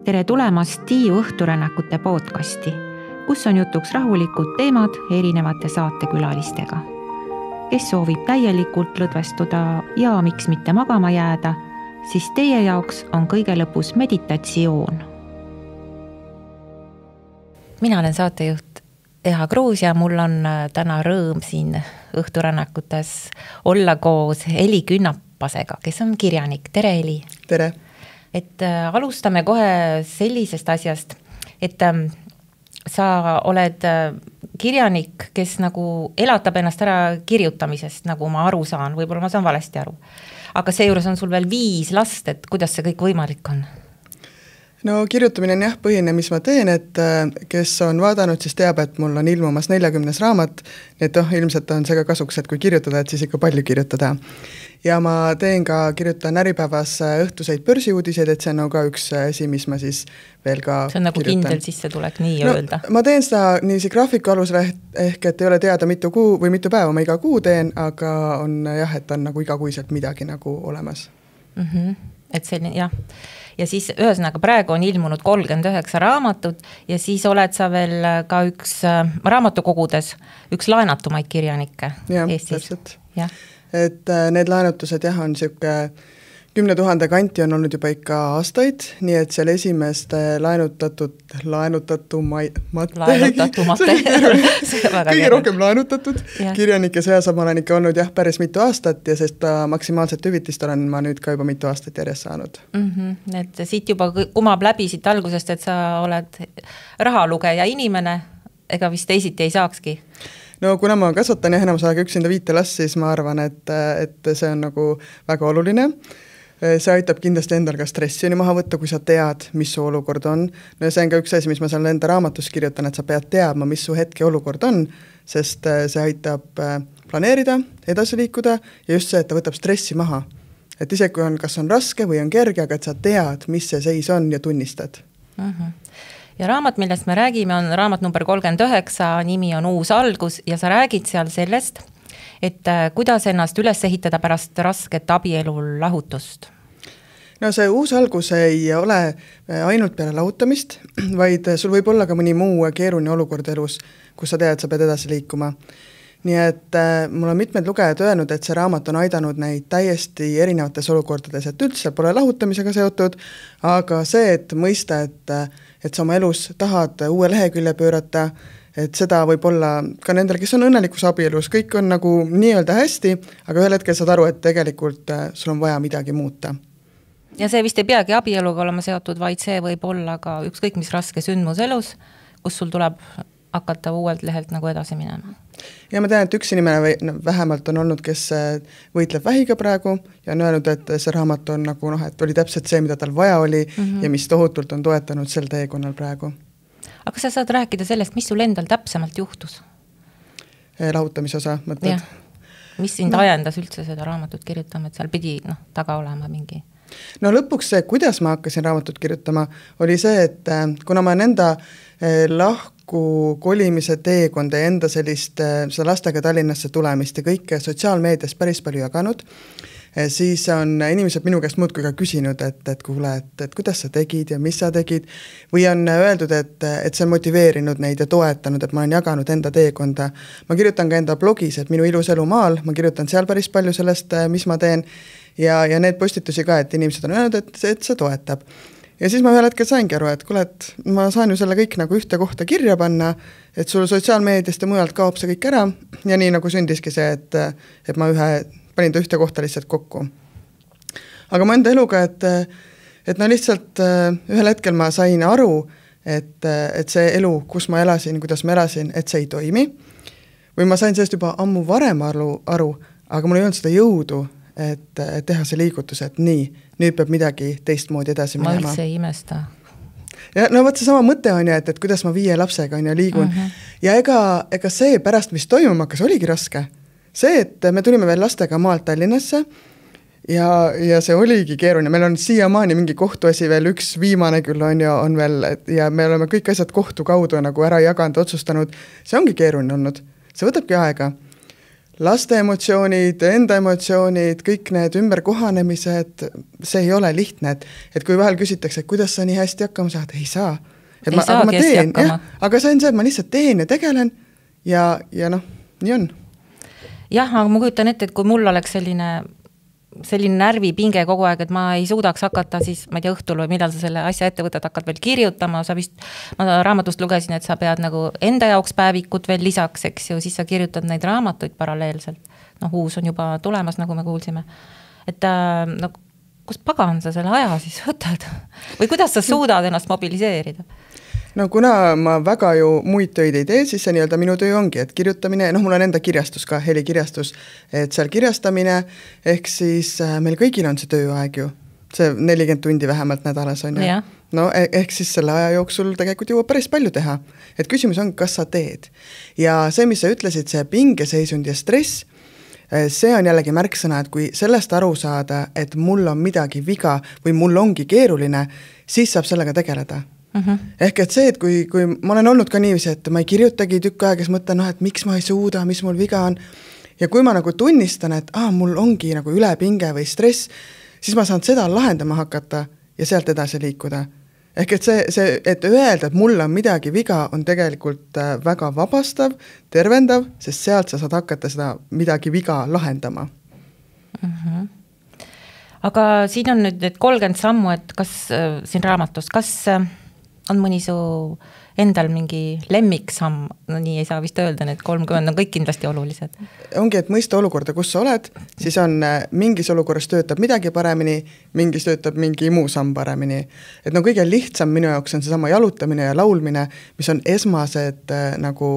Tere tulemast Tiiu õhturännakute podcasti, kus on jutuks rahulikud teemad erinevate saatekülalistega. Kes soovib täielikult lõdvestuda ja miks mitte magama jääda, siis teie jaoks on kõige lõpus meditatsioon. Mina olen saatejuht Eha Kruus ja mul on täna rõõm siin õhturännakutes olla koos Heli Künnapasega, kes on kirjanik. Tere, Heli! Tere! Et alustame kohe sellisest asjast, et sa oled kirjanik, kes nagu elatab ennast ära kirjutamisest, nagu ma aru saan, võib-olla ma saan valesti aru. Aga seejuures on sul veel 5 last, et kuidas see kõik võimalik on? No kirjutamine on põhine, mis ma teen, et kes on vaadanud, siis teab, et mul on ilmumas 40 raamat, et ilmselt on see ka kasuks, et kui kirjutada, et siis ikka palju kirjutada. Ja ma kirjutan Äripäevas õhtuseid börsiuudiseid, et see on ka üks asi, mis ma siis veel ka see on nagu kirjutan. Kindel sissetulek, nii öelda. Ma teen seda niiviisi graafiku alusel, ehk et ei ole teada mitu kuu või mitu päeva ma iga kuu teen, aga on et on nagu igakuiselt midagi nagu olemas. Et selline, jah. Ja siis ühesõnaga praegu on ilmunud 39 raamatut ja siis oled sa veel ka üks raamatukogudes, üks laenatumaid kirjanikke Eestis. Täpselt. Ja. Et need laenutused on siuke 10 000 kanti on olnud juba ikka aastaid, nii et seal esimest laenutatumate kõige rohkem laenutatud kirjanike seas ma olen ikka olnud päris mitu aastat ja sest maksimaalset hüvitist olen ma nüüd ka juba mitu aastat järjest saanud. Et siit juba kumab läbi siit algusest, et sa oled rahalugeja inimene, ega vist teisiti ei saakski. No kuna ma kasvatan ja enam saaga üksinda 5 last, siis ma arvan, et see on nagu väga oluline. See aitab kindlasti endal ka stressi maha võtta, kui sa tead, mis su olukord on. No see on ka üks asi, mis ma seal enda raamatus kirjutan, et sa pead teadma, mis su hetke olukord on, sest see aitab planeerida, edasi liikuda ja just see, et ta võtab stressi maha. Et isegi kui kas on raske või on kerge, aga et sa tead, mis see seis on ja tunnistad. Ja raamat, millest me räägime, on raamat number 39, nimi on Uus algus ja sa räägid seal sellest, et kuidas ennast üles ehitada pärast rasket abielu lahutust? No see uus algus ei ole ainult peale lahutamist, vaid sul võib olla ka mõni muu keeruline olukord elus, kus sa tead, et sa pead edasi liikuma. Nii et mul on mitmed lugejad öelnud, et see raamat on aidanud neid täiesti erinevates olukordades, et üldse pole lahutamisega seotud, aga see, et mõista, et sa oma elus tahad uue lehekülje pöörata, et seda võib olla ka nendel, kes on õnnelikus abielus, kõik on nagu nii-öelda hästi, aga ühel hetkel saad aru, et tegelikult sul on vaja midagi muuta. Ja see vist ei peagi abieluga olema seotud, vaid see võib olla ka ükskõik mis raske sündmus elus, kus sul tuleb hakata uuelt lehelt nagu edasi minema. Ja ma tean, et üks inimene vähemalt on olnud, kes võitleb vähiga praegu ja on öelnud, et see raamat on nagu et oli täpselt see, mida tal vaja oli ja mis tohutult on toetanud sel teekonnal praegu. Aga sa saad rääkida sellest, mis sul endal täpsemalt juhtus? Lahutamise osa, mõtled? Mis sind ajendas üldse seda raamatut kirjutama, et seal pidi taga olema mingi? No lõpuks see, kuidas ma hakkasin raamatut kirjutama, oli see, et kuna ma enda lahku kolimise teekonda ja enda seda lastega Tallinnasse tulemist ja kõike sotsiaalmeedias päris palju jaganud, siis on inimesed minu käest muudkui ka küsinud, et kuule, et kuidas sa tegid ja mis sa tegid, või on öeldud, et see on motiveerinud neid ja toetanud, et ma olen jaganud enda teekonda. Ma kirjutan ka enda blogis, et minu ilus elu maal, ma kirjutan seal päris palju sellest, mis ma teen, ja need postitusi ka, et inimesed on öelnud, et see toetab. Ja siis ma ühel hetkel saingi aru, et kuule, et ma saan ju selle kõik nagu ühte kohta kirja panna, et sul sotsiaalmeediast ja mujalt kaob see kõik ära, ja nii nagu sündiski see, et ma panin ta ühte kohta lihtsalt kokku. Aga ma enda eluga, et no lihtsalt ühel hetkel ma sain aru, et see elu, kus ma elasin, kuidas ma elasin, et see ei toimi. Või ma sain sellest juba ammu varem aru, aga mul ei olnud seda jõudu, et teha see liigutus, et nüüd peab midagi teistmoodi edasi minema. Ma üldse ei imesta. Ja no võt see sama mõte on ju, et kuidas ma 5 lapsega on ja liigun. Ja ega see pärast, mis toimuma hakkas, oligi raske. See, et me tulime veel lastega maalt Tallinnasse ja see oligi keeruline. Meil on siiamaani mingi kohtuasi veel, üks viimane küll on veel, ja me oleme kõik asjad kohtu kaudu nagu ära jaganud, otsustanud. See ongi keeruline olnud. See võtabki aega. laste emotsioonid, enda emotsioonid, kõik need ümberkohanemised, see ei ole lihtne, et kui vahel küsitakse, et kuidas sa nii hästi hakkama saad, ei saa. Aga ma teen, aga see on see, et ma lihtsalt teen ja tegelen ja noh, nii on. Jah, aga ma kujutan ette, et kui mul oleks selline närvipinge kogu aeg, et ma ei suudaks hakata siis, ma ei tea, õhtul või millal sa selle asja ette võtad, hakkad veel kirjutama, ma raamatust lugesin, et sa pead nagu enda jaoks päevikut veel lisaks, eks ju, siis sa kirjutad neid raamatuid paralleelselt. Noh, uus on juba tulemas, nagu me kuulsime. Et no, kus pagan sa selle aja siis võtad? Või kuidas sa suudad ennast mobiliseerida? No kuna ma väga ju muid töid ei tee, siis see nii-öelda minu töö ongi, et kirjutamine, noh, mul on enda kirjastus ka, helikirjastus, et seal kirjastamine, ehk siis meil kõigil on see tööaeg ju, see 40 tundi vähemalt nädalas on ju. No ehk siis selle aja jooksul tegelikult jõuab päris palju teha. Et küsimus on, kas sa teed. Ja see, mis sa ütlesid, see pingeseisund ja stress, see on jällegi märksõna, et kui sellest aru saada, et mul on midagi viga või mul ongi keeruline, siis saab sellega tegeleda. Ehk et see, et kui ma olen olnud ka niiviisi, et ma ei kirjutagi tükk aega, kes mõtlen, et miks ma ei suuda, mis mul viga on, ja kui ma nagu tunnistan, et mul ongi nagu ülepinge või stress, siis ma saan seda lahendama hakata ja sealt edasi liikuda. Ehk et see, et öelda, et mul on midagi viga, on tegelikult väga vabastav, tervendav, sest sealt sa saad hakata seda midagi viga lahendama. Aga siin on nüüd need 30 sammu, et kas siin raamatus, kas on mõni su endal mingi lemmiksamm, no nii ei saa vist öelda, need 30 on kõik kindlasti olulised. Ongi, et mõista olukorda, kus sa oled, siis on mingis olukorras töötab midagi paremini, mingis töötab mingi muu samm paremini. Et no kõige lihtsam minu jaoks on seesama jalutamine ja laulmine, mis on esmased nagu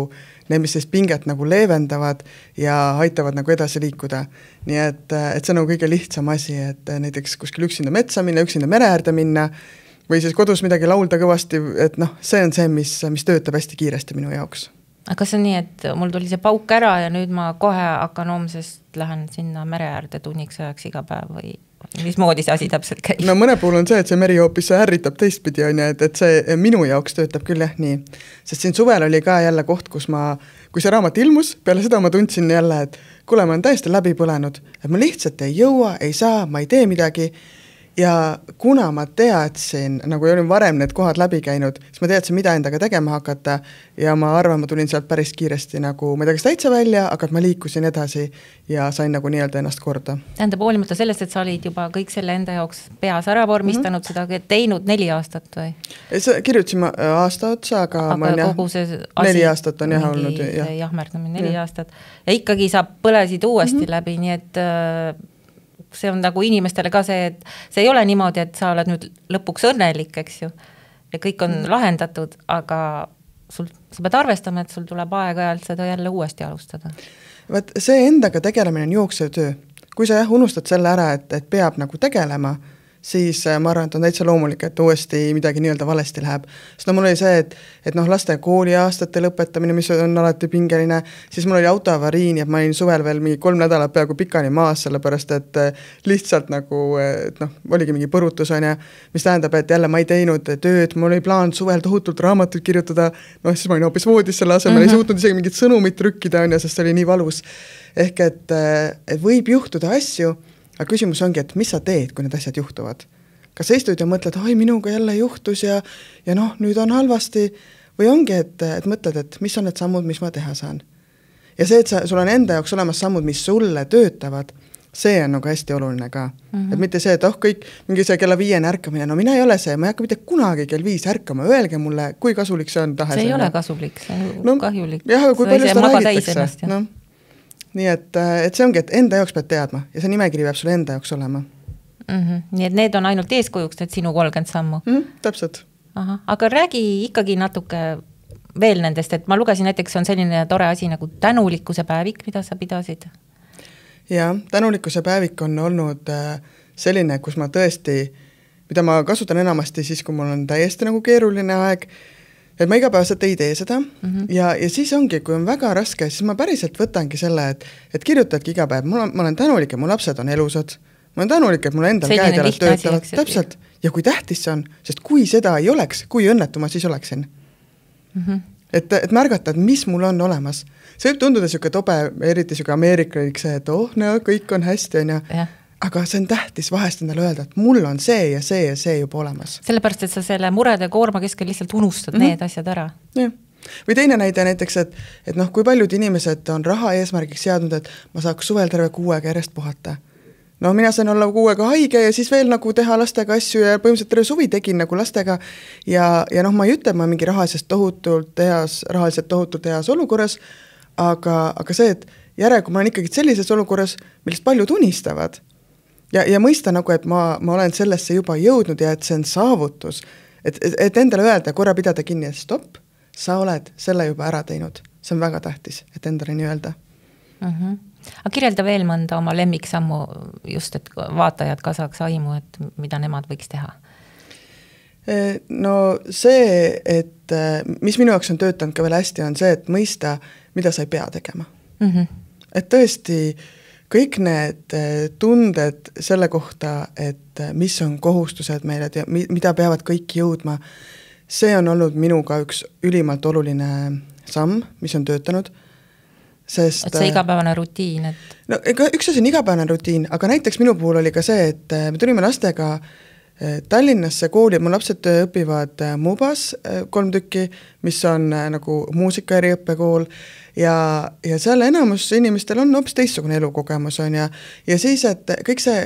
need, mis siis pinget nagu leevendavad ja aitavad nagu edasi liikuda. Nii et see on nagu kõige lihtsam asi, et näiteks kuskil üksinda metsa minna, üksinda mere äärde minna, või siis kodus midagi laulda kõvasti, et noh, see on see, mis töötab hästi kiiresti minu jaoks. Aga kas on nii, et mul tuli see pauk ära ja nüüd ma kohe hakkan homsest lähen sinna mere äärde tunniks ajaks iga päev või mismoodi see asi täpselt käib? No mõne puhul on see, et see meri hoopis ärritab teistpidi, on, et see minu jaoks töötab küll jah nii. Sest siin suvel oli ka jälle koht, kui see raamat ilmus, peale seda ma tundsin jälle, et kuule, ma olen täiesti läbi põlenud, et ma lihtsalt ei jõua, ei saa, ma ei tee midagi. Ja kuna ma teadsin, nagu olin varem need kohad läbi käinud, siis ma teadsin, mida endaga tegema hakata ja ma arvan, ma tulin sealt päris kiiresti nagu, ma ei tea, kas täitsa välja, aga ma liikusin edasi ja sain nagu nii-öelda ennast korda. Tähendab, hoolimata sellest, et sa olid juba kõik selle enda jaoks peas ära vormistanud, seda teinud 4 aastat või? Kirjutasin ma aasta otsa, aga ma olen kogu see 4 aastat on jah olnud. Jahmerdamine 4 aastat. Ja ikkagi sa põlesid uuesti läbi, nii et see on nagu inimestele ka see, et see ei ole niimoodi, et sa oled nüüd lõpuks õnnelik, eks ju, ja kõik on lahendatud, aga sa pead arvestama, et sul tuleb aeg-ajalt seda jälle uuesti alustada. Vaat see endaga tegelemine on jooksev töö. Kui sa unustad selle ära, et peab nagu tegelema, siis ma arvan, et on täitsa loomulik, et uuesti midagi nii-öelda valesti läheb. Sest no mul oli see, et noh, laste kooliaastate lõpetamine, mis on alati pingeline, siis mul oli autoavariin ja ma olin suvel veel mingi 3 nädalat peaaegu pikani maas, sellepärast et lihtsalt nagu, et noh, oligi mingi põrutus on ja, mis tähendab, et jälle ma ei teinud tööd, mul oli plaan suvel tohutult raamatuid kirjutada, noh, siis ma olin hoopis voodis selle asemel, ei suutnud isegi mingit sõnumit trükkida, on ja, sest see oli nii valus. Ehk et võib juhtuda asju, aga küsimus ongi, et mis sa teed, kui need asjad juhtuvad? Kas sa istud ja mõtled, oi, minuga jälle juhtus ja noh, nüüd on halvasti, või ongi, et mõtled, et mis on need sammud, mis ma teha saan? Ja see, et sul on enda jaoks olemas sammud, mis sulle töötavad, see on nagu hästi oluline ka. Et mitte see, et kõik mingi see kella 5 ärkamine, no mina ei ole see, ma ei hakka mitte kunagi kell 5 ärkama, öelge mulle, kui kasulik see on tahes. See ei ole kasulik, see on kahjulik. Jah, kui palju seda räägitakse. No. Nii et see ongi, et enda jaoks pead teadma ja see nimekiri peab sulle enda jaoks olema. Nii et need on ainult eeskujuks, et sinu 30 sammu? Täpselt. Aga räägi ikkagi natuke veel nendest, et ma lugesin näiteks on selline tore asi nagu tänulikkuse päevik, mida sa pidasid? Ja, tänulikkuse päevik on olnud selline, kus ma tõesti, mida ma kasutan enamasti siis, kui mul on täiesti nagu keeruline aeg, et ma igapäevaselt ei tee seda ja siis ongi, kui on väga raske, siis ma päriselt võtangi selle, et kirjutadki iga päev, ma olen tänulik, et mu lapsed on elusad, ma olen tänulik, et mul endal käed jalad töötavad, täpselt, ja kui tähtis see on, sest kui seda ei oleks, kui õnnetu ma siis oleksin. et märgata, et mis mul on olemas. See võib tunduda siuke tobe, eriti siuke ameerikalik see, et no kõik on hästi, on ju. Aga see on tähtis vahest endale öelda, et mul on see ja see juba olemas. Sellepärast, et sa selle murede koorma keskel lihtsalt unustad need asjad ära. Jah. Või teine näide näiteks, et noh, kui paljud inimesed on raha eesmärgiks seadnud, et ma saaks suvel terve 6 aega järjest puhata. No mina sain olla 6 aega haige ja siis veel nagu teha lastega asju ja põhimõtteliselt terve suvi tegin nagu lastega ja noh, ma ei ütle, et ma mingi rahaliselt tohutult heas olukorras, aga see, et järegu ma olen ikkagi sellises olukorras, millest paljud unistavad ja mõista nagu, et ma olen sellesse juba jõudnud ja et see on saavutus, et endale öelda ja korra pidada kinni, et stopp, sa oled selle juba ära teinud. See on väga tähtis, et endale nii öelda. Aga kirjelda veel mõnda oma lemmiksammu just, et vaatajad ka saaks aimu, et mida nemad võiks teha? No see, et mis minu jaoks on töötanud ka veel hästi, on see, et mõista, mida sa ei pea tegema. Et tõesti kõik need tunded selle kohta, et mis on kohustused meile ja mida peavad kõik jõudma, see on olnud minuga üks ülimalt oluline samm, mis on töötanud. Sest, et see igapäevane rutiin, et... No, üks asi on igapäevane rutiin, aga näiteks minu puhul oli ka see, et me tulime lastega Tallinnasse kooli, mu lapsed õpivad Mubas 3 tükki, mis on nagu muusika eriõppekool ja seal enamus inimestel on hoopis teistsugune elukogemus on ja siis, et kõik see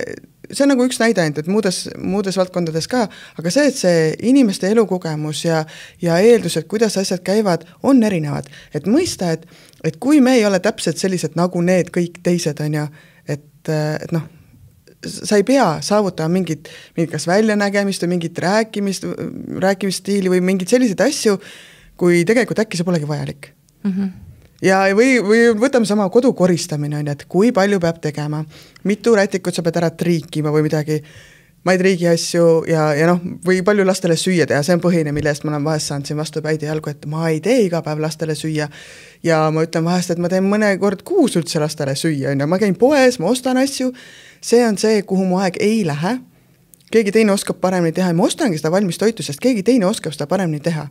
on nagu üks näide ainult, et muudes valdkondades ka, aga see, et see inimeste elukogemus ja eeldused, kuidas asjad käivad, on erinevad. Et mõista, et kui me ei ole täpselt sellised nagu need kõik teised on ja, et noh, sa ei pea saavutama mingit kas väljanägemist või mingit rääkimisstiili või mingit selliseid asju, kui tegelikult äkki see polegi vajalik. Ja või võtame sama kodu koristamine, et kui palju peab tegema, mitu rätikut sa pead ära triikima või midagi, ma ei triigi asju ja noh, või palju lastele süüa teha, see on põhine, millest ma olen vahest saanud siin vastu päidi jalgu, et ma ei tee iga päev lastele süüa ja ma ütlen vahest, et ma teen mõne kord kuus üldse lastele süüa, ma käin poes, ma ostan asju, see on see, kuhu mu aeg ei lähe, keegi teine oskab paremini teha ja ma ostangi seda valmis toitu, sest keegi teine oskab seda paremini teha.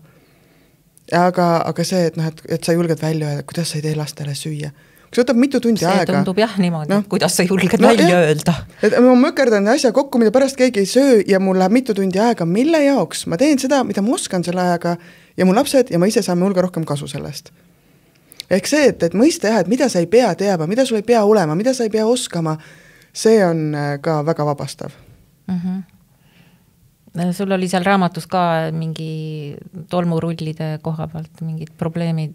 Aga see, et sa julged välja öelda, kuidas sa ei tee lastele süüa. Kui sa võtab mitu tundi aega. See tundub jah niimoodi, kuidas sa julged välja öelda. Et ma mõkerdan asja kokku, mida pärast keegi ei söö ja mul läheb mitu tundi aega, mille jaoks. Ma teen seda, mida ma oskan selle ajaga ja mu lapsed ja ma ise saame hulga rohkem kasu sellest. Ehk see, et mõista jah, et mida sa ei pea teama, mida sul ei pea olema, mida sa ei pea oskama, see on ka väga vabastav. Sul oli seal raamatus ka mingi tolmurullide koha pealt mingid probleemid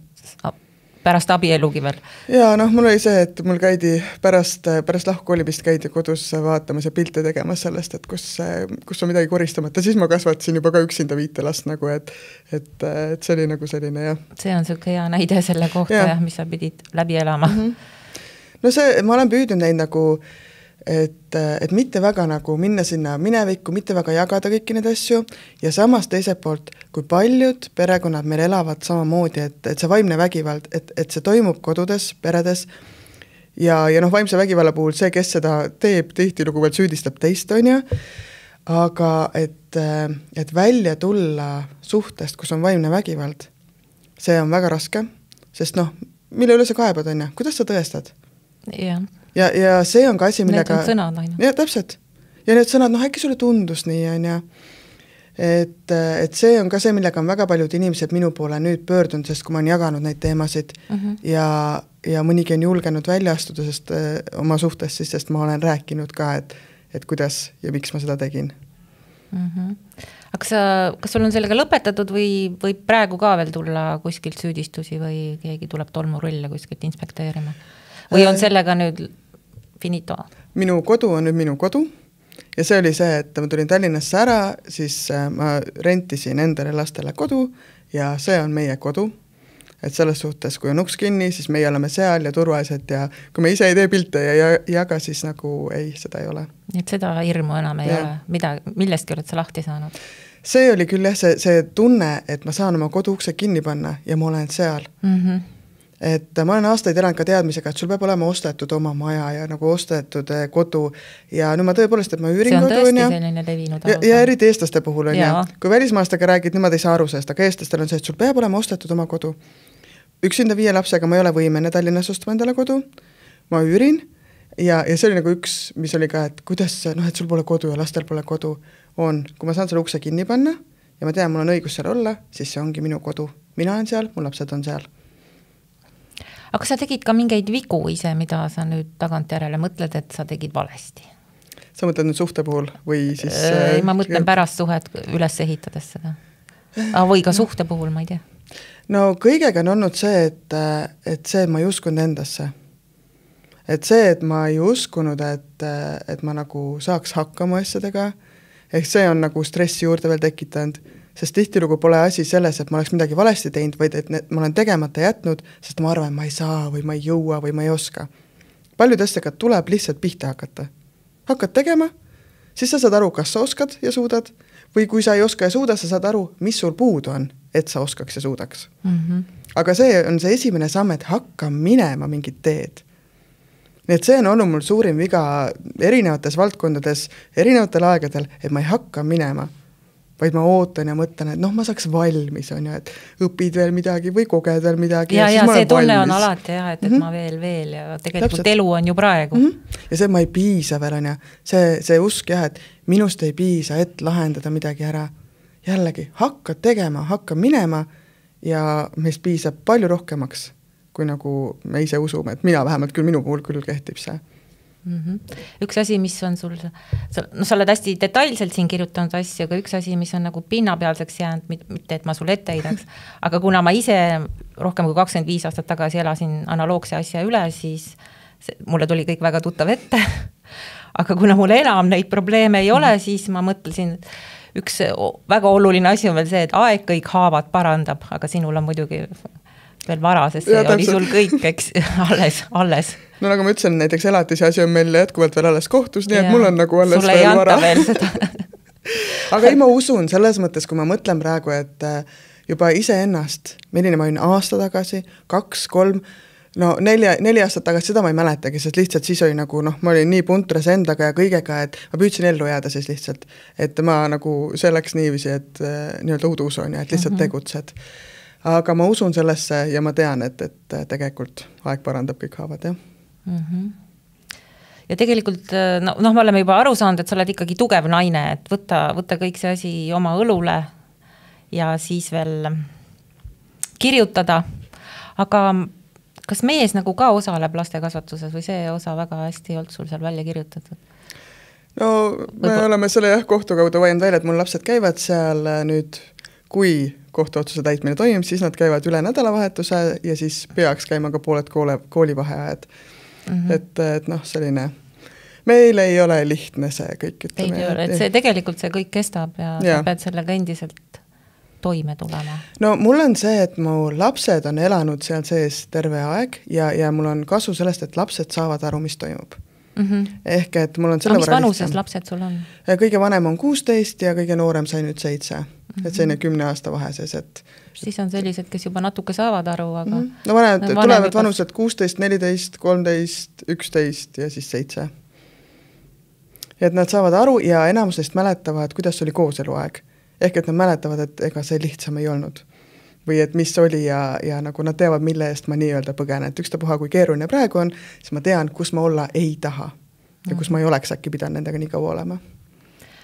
pärast abielugi veel. Ja noh, mul oli see, et mul käidi pärast lahkukolimist käidi kodus vaatamas ja pilte tegemas sellest, et kus on midagi koristamata, siis ma kasvatasin juba ka üksinda 5 last nagu, et see oli nagu selline, jah. See on selline hea näide selle kohta, mis sa pidid läbi elama. No see, ma olen püüdnud neid nagu et mitte väga nagu minna sinna minevikku, mitte väga jagada kõiki need asju ja samas teiselt poolt, kui paljud perekonnad meil elavad samamoodi, et see vaimne vägivald, et see toimub kodudes, peredes ja noh, vaimse vägivalla puhul see, kes seda teeb, tihtilugu veel süüdistab teist, on ju, aga et välja tulla suhtest, kus on vaimne vägivald, see on väga raske, sest noh, mille üle sa kaebad, on ju, kuidas sa tõestad? Jah. Ja see on ka asi, millega... Need on sõnad aina. Ja, täpselt. Ja need sõnad, noh, äkki sulle tundus nii, on ja. Et see on ka see, millega on väga paljud inimesed minu poole nüüd pöördunud, sest kui ma olen jaganud neid teemasid ja mõnigi on julgenud välja astuda oma suhtes, sest ma olen rääkinud ka, et kuidas ja miks ma seda tegin. Aga kas sul on sellega lõpetatud või praegu ka veel tulla kuskilt süüdistusi või keegi tuleb tolmurulle kuskilt inspekteerima? Või on sellega nüüd finito? Minu kodu on nüüd minu kodu ja see oli see, et ma tulin Tallinnasse ära, siis ma rentisin endale lastele kodu ja see on meie kodu. Et selles suhtes, kui on uks kinni, siis meie oleme seal ja turvalised ja kui me ise ei tee pilte ja jaga, siis nagu ei, seda ei ole. Et seda hirmu enam ei ole? Millestki oled sa lahti saanud? See oli küll jah, see tunne, et ma saan oma kodu ukse kinni panna ja ma olen seal. et ma olen aastaid elanud ka teadmisega, et sul peab olema ostetud oma maja ja nagu ostetud kodu ja no ma tõepoolest, et ma üürin kodu. See on tõesti selline levinud arusaam. Ja eriti eestlaste puhul on ja. Kui välismaastega räägid, nemad ei saa aru sellest, aga eestlastel on see, et sul peab olema ostetud oma kodu. Üksinda 5 lapsega ma ei ole võimene Tallinnas ostma endale kodu, ma üürin ja see oli nagu üks, mis oli ka, et kuidas, noh, et sul pole kodu ja lastel pole kodu, on, kui ma saan selle ukse kinni panna ja ma tean, mul on õigus seal olla, siis see ongi minu kodu. Mina olen seal, mu lapsed on seal. Aga sa tegid ka mingeid vigu ise, mida sa nüüd tagantjärele mõtled, et sa tegid valesti? Sa mõtled nüüd suhte puhul või siis... ma mõtlen pärast suhet üles ehitades seda. Või ka suhte puhul, ma ei tea. No kõigega on olnud see, et see, et ma ei uskunud endasse. Et see, et ma ei uskunud, et ma nagu saaks hakkama asjadega, ehk see on nagu stressi juurde veel tekitanud, sest tihtilugu pole asi selles, et ma oleks midagi valesti teinud, vaid et ma olen tegemata jätnud, sest ma arvan, ma ei saa või ma ei jõua või ma ei oska. Paljud asjaga tuleb lihtsalt pihta hakata. Hakkad tegema, siis sa saad aru, kas sa oskad ja suudad, või kui sa ei oska ja suuda, sa saad aru, mis sul puudu on, et sa oskaks ja suudaks. Aga see on see esimene samm, et hakka minema mingit teed. Nii et see on olnud mul suurim viga erinevates valdkondades, erinevatel aegadel, et ma ei hakka minema, vaid ma ootan ja mõtlen, et noh, ma saaks valmis, on ju, et õpid veel midagi või koged veel midagi. Ja see tunne on alati, et ma veel ja tegelikult täpselt. Elu on ju praegu. Ja see ma ei piisa veel, on ju. See usk jah, et minust ei piisa, et lahendada midagi ära. Jällegi, hakka tegema, hakka minema ja meist piisab palju rohkemaks, kui nagu me ise usume, et mina vähemalt küll, minu puhul küll kehtib see. Üks asi, mis on sul, sa oled hästi detailselt siin kirjutanud asju, aga üks asi, mis on nagu pinnapealseks jäänud, mitte et ma sul ette heidaks, aga kuna ma ise rohkem kui 25 aastat tagasi elasin analoogse asja üle, siis mulle tuli kõik väga tuttav ette, aga kuna mul enam neid probleeme ei ole, siis ma mõtlesin, üks väga oluline asi on veel see, et aeg kõik haavad parandab, aga sinul on muidugi veel vara, sest see oli sul kõik, eks, alles. No nagu ma ütlesin, näiteks elatise asi on meil jätkuvalt veel alles kohtus, nii et mul on nagu alles sulle veel vara. Veel seda. Aga ei, ma usun selles mõttes, kui ma mõtlen praegu, et juba iseennast, milline ma olin aasta tagasi, 2, 3, no 4 aastat tagasi, seda ma ei mäletagi, sest lihtsalt siis oli nagu, noh, ma olin nii puntres endaga ja kõigega, et ma püüdsin ellu jääda siis lihtsalt, et ma nagu, see läks niiviisi, et nii-öelda udus on ja et lihtsalt tegutsed. Aga ma usun sellesse ja ma tean, et tegelikult aeg parandab kõik haavad, jah. Ja tegelikult, noh, me oleme juba aru saanud, et sa oled ikkagi tugev naine, et võtta kõik see asi oma õlule ja siis veel kirjutada. Aga kas mees nagu ka osaleb laste kasvatuses või see osa väga hästi ei olnud sul seal välja kirjutatud? No me oleme selle kohtu kaudu vajanud välja, et mul lapsed käivad seal nüüd, kui kohtuotsuse täitmine toimub, siis nad käivad üle nädalavahetuse ja siis peaks käima ka pooled koolivaheajad. Et noh, selline, meil ei ole lihtne see kõik. Ütleme, ei ole, et see tegelikult see kõik kestab ja sa pead sellega endiselt toime tulema. No mul on see, et mu lapsed on elanud seal sees terve aeg ja mul on kasu sellest, et lapsed saavad aru, mis toimub. Ehk et mul on selle mis vanuses lapsed sul on? Kõige vanem on 16 ja kõige noorem sai nüüd 7. Et selline 10 aasta vaheses, et... Siis on sellised, kes juba natuke saavad aru, aga... No vanemad tulevad vanused 16, 14, 13, 11 ja siis 7. Et nad saavad aru ja enamusest mäletavad, kuidas oli kooseluaeg. Ehk et nad mäletavad, et ega see lihtsam ei olnud. Või et mis oli ja nagu nad teavad, mille eest ma nii-öelda põgene. Et ükstapuha, kui keeruline praegu on, siis ma tean, kus ma olla ei taha. Ja kus ma ei oleks äkki pidanud nendega nii kaua olema.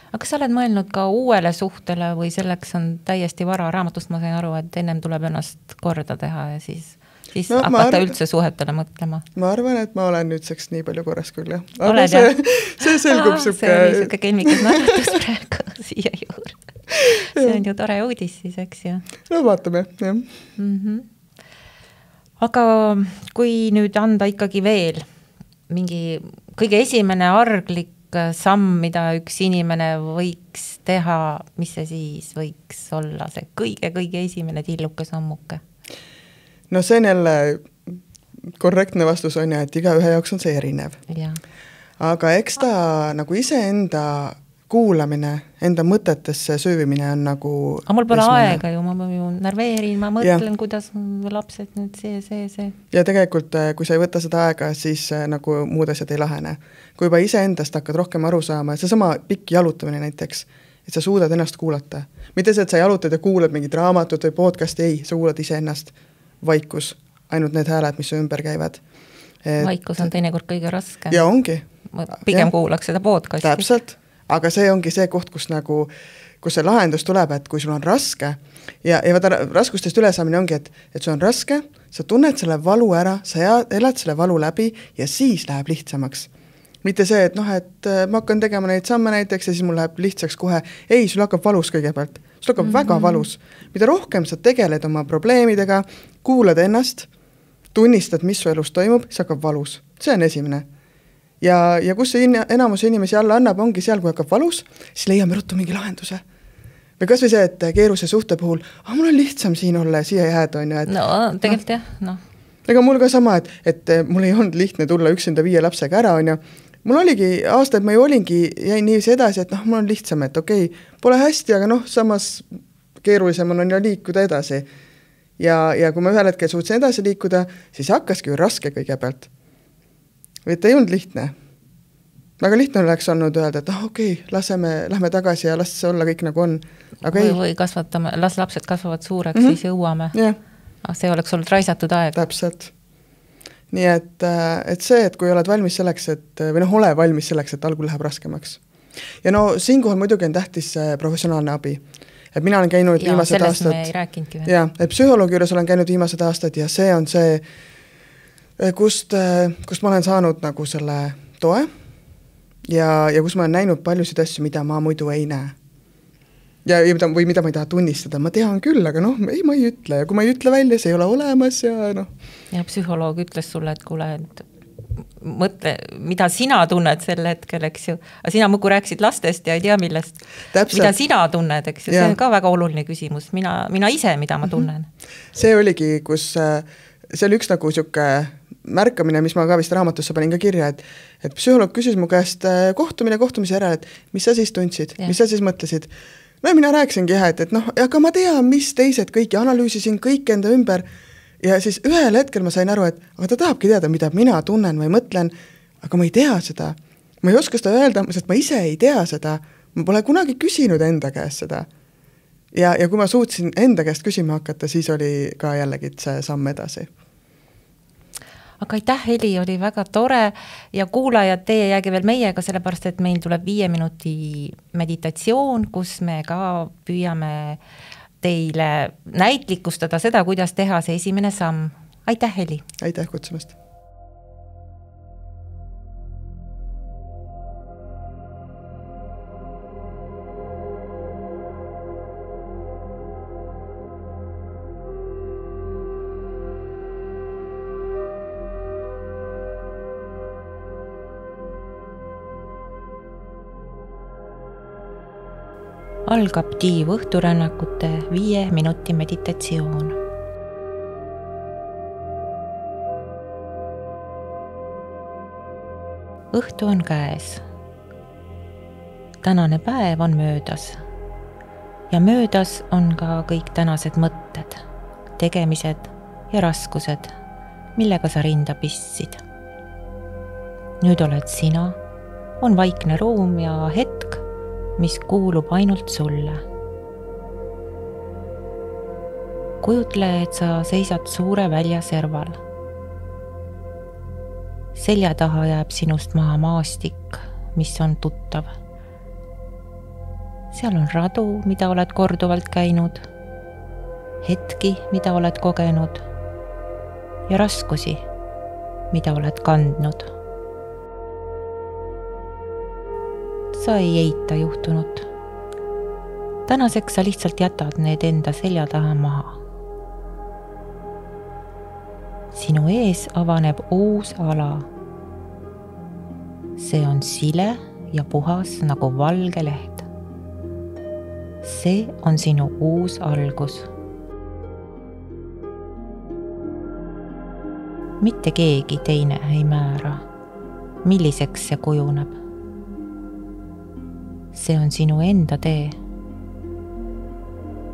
Aga kas sa oled mõelnud ka uuele suhtele või selleks on täiesti vara? Raamatust ma sain aru, et ennem tuleb ennast korda teha ja siis no, hakata üldse suhetele mõtlema. Ma arvan, et ma olen nüüdseks nii palju korras küll, jah. Aga see selgub suke... See oli suke kelmikas narratus praegu siia juurde. See on ju tore uudis siis, eks ju? No vaatame, jah. Aga kui nüüd anda ikkagi veel mingi kõige esimene arglik samm, mida üks inimene võiks teha, mis see siis võiks olla, see kõige esimene tilluke sammuke? No see on jälle korrektne vastus on ja, et iga ühe jaoks on see erinev. Ja. Aga eks ta nagu iseenda kuulamine enda mõtetesse süüvimine on nagu aga mul pole aega ju, ma ju närveerin, ma mõtlen, kuidas lapsed nüüd see. Ja tegelikult, kui sa ei võta seda aega, siis nagu muud asjad ei lahene. Kui juba iseendast hakkad rohkem aru saama, see sama pikk jalutamine näiteks, et sa suudad ennast kuulata. Mitte see, et sa jalutad ja kuulad mingit raamatut või podcasti, ei, sa kuulad iseennast. Vaikus, ainult need hääled, mis su ümber käivad. Vaikus on teinekord kõige raske. Ja ongi. Pigem kuulaks seda podcasti. Täpselt, aga see ongi see koht, kus see lahendus tuleb, et kui sul on raske ja vaata, raskustest ülesaamine ongi, et sul on raske, sa tunned selle valu ära, sa elad selle valu läbi ja siis läheb lihtsamaks. Mitte see, et et ma hakkan tegema neid samme näiteks ja siis mul läheb lihtsaks kohe. Ei, sul hakkab valus kõigepealt. Sul hakkab väga valus. Mida rohkem sa tegeled oma probleemidega, kuulad ennast, tunnistad, mis su elus toimub, siis hakkab valus. See on esimene. Ja kus see enamus inimesi alla annab, ongi seal, kui hakkab valus, siis leiame ruttu mingi lahenduse. Või kas või see, et keeruse suhte puhul, mul on lihtsam siin olla ja siia jääda. No, tegelikult jah. Ega mul ka sama, et mul ei olnud lihtne tulla üksinda 5 lapsega ära. Mul oligi aasta, et ma ju jäin niiviisi edasi, et mul on lihtsam, et okei, pole hästi, aga samas keerulisem on liikuda edasi. Ja kui ma ühel hetkel suutsin edasi liikuda, siis hakkaski ju raske kõigepealt. Või et ei olnud lihtne. Väga lihtne oleks olnud öelda, et okei, lähme tagasi ja las see olla kõik nagu on. Aga või kasvatame, las lapsed kasvavad suureks, siis jõuame. See oleks olnud raisatud aeg. Täpselt. Nii et see, et kui oled valmis selleks, ole valmis selleks, et algul läheb raskemaks. Ja siinkohal muidugi on tähtis professionaalne abi. Et mina olen käinud viimased aastad. Me ei rääkinudki. Et psühholoogi juures olen käinud viimased aastad ja see on see, kust ma olen saanud nagu selle toe ja kus ma olen näinud paljusid asju, mida ma muidu ei näe. Või mida ma ei taha tunnistada. Ma tean küll, aga ma ei ütle. Ja kui ma ei ütle välja, see ei ole olemas ja Ja psühholoog ütles sulle, et kuule, mõtle, mida sina tunned sel hetkel, eks ju. Aga sina muidu rääksid lastest ja ei tea millest. Täpselt. Mida sina tunned, eks ju. See on ka väga oluline küsimus. Mina ise, mida ma tunnen. See oligi, kus see oli üks nagu siuke märkamine, mis ma ka vist raamatusse panin ka kirja, et psühholoog küsis mu käest kohtumise järel, et mis sa siis tundsid, mis sa siis mõtlesid. Mina rääkisingi et aga ma tean, mis teised kõik ja analüüsisin kõik enda ümber ja siis ühel hetkel ma sain aru, et aga ta tahabki teada, mida mina tunnen või mõtlen, aga ma ei tea seda. Ma ei oska seda öelda, sest ma ise ei tea seda. Ma pole kunagi küsinud enda käest seda. Ja kui ma suutsin enda käest küsima hakata, siis oli ka jällegi see samm edasi. Aga aitäh, Heli, oli väga tore ja kuulajad, teie jääge veel meiega, sellepärast, et meil tuleb 5 minuti meditatsioon, kus me ka püüame teile näitlikustada seda, kuidas teha see esimene samm. Aitäh, Heli! Aitäh kutsumast! Algab tiiv õhturännakute 5 minuti meditatsioon. Õhtu on käes. Tänane päev on möödas. Ja möödas on ka kõik tänased mõtted, tegemised ja raskused, millega sa rinda pistsid. Nüüd oled sina, on vaikne ruum ja hetk, mis kuulub ainult sulle. Kujutle, et sa seisad suure välja serval. Selja taha jääb sinust maha maastik, mis on tuttav. Seal on radu, mida oled korduvalt käinud, hetki, mida oled kogenud ja raskusi, mida oled kandnud. Sa ei eita juhtunut. Tänaseks sa lihtsalt jätad need enda selja taha maha. Sinu ees avaneb uus ala. See on sile ja puhas nagu valge leht. See on sinu uus algus. Mitte keegi teine ei määra, milliseks see kujuneb. see on sinu enda tee.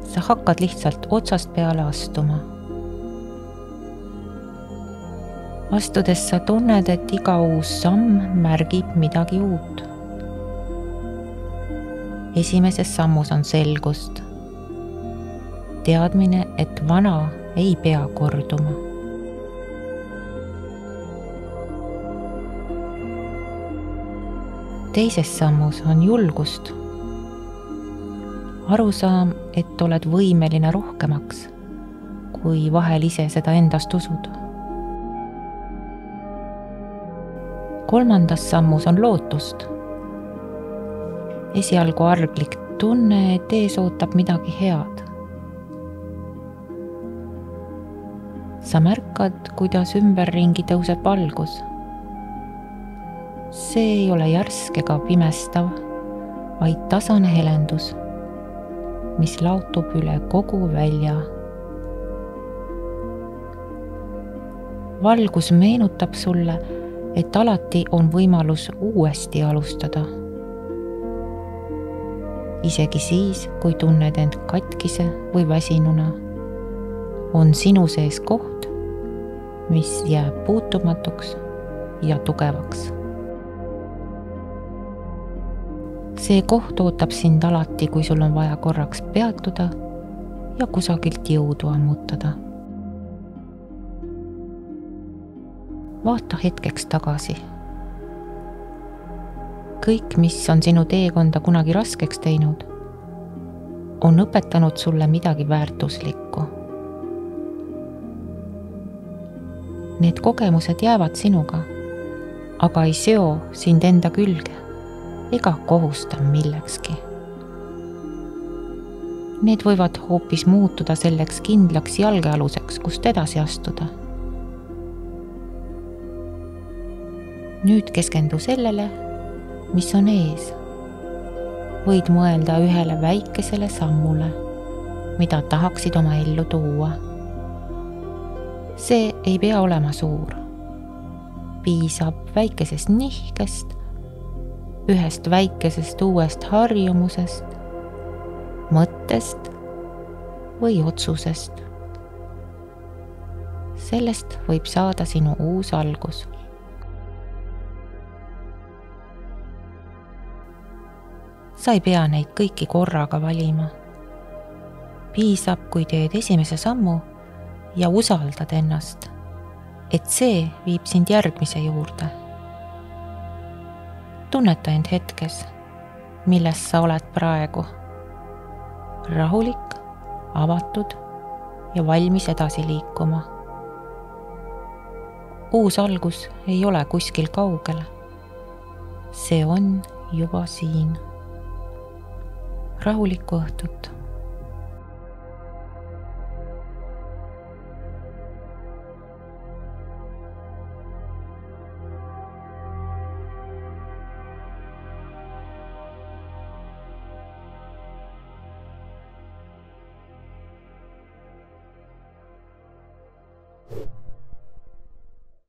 Sa hakkad lihtsalt otsast peale astuma. Astudes sa tunned, et iga uus samm märgib midagi uut. Esimeses sammus on selgust. Teadmine, et vana ei pea korduma. Teises sammus on julgust. Arusaam, et oled võimeline rohkemaks, kui vahel ise seda endast usud. Kolmandas sammus on lootust. Esialgu arglik tunne, et ees ootab midagi head. Sa märkad, kuidas ümberringi tõuseb valgus. See ei ole järsk ega pimestav, vaid tasane helendus, mis laotub üle kogu välja. Valgus meenutab sulle, et alati on võimalus uuesti alustada. Isegi siis, kui tunned end katkise või väsinuna, on sinu sees koht, mis jääb puutumatuks ja tugevaks. See koht ootab sind alati, kui sul on vaja korraks peatuda ja kusagilt jõudu ammutada. Vaata hetkeks tagasi. Kõik, mis on sinu teekonda kunagi raskeks teinud, on õpetanud sulle midagi väärtuslikku. Need kogemused jäävad sinuga, aga ei seo sind enda külge ega kohusta millekski. Need võivad hoopis muutuda selleks kindlaks jalgealuseks, kust edasi astuda. Nüüd keskendu sellele, mis on ees. Võid mõelda ühele väikesele sammule, mida tahaksid oma ellu tuua. See ei pea olema suur. Piisab väikesest nihkest, ühest väikesest uuest harjumusest, mõttest või otsusest. Sellest võib saada sinu uus algus. Sa ei pea neid kõiki korraga valima. Piisab, kui teed esimese sammu ja usaldad ennast, et see viib sind järgmise juurde. Tunneta end hetkes, milles sa oled praegu. Rahulik, avatud ja valmis edasi liikuma. Uus algus ei ole kuskil kaugel. See on juba siin. Rahulikku õhtut. You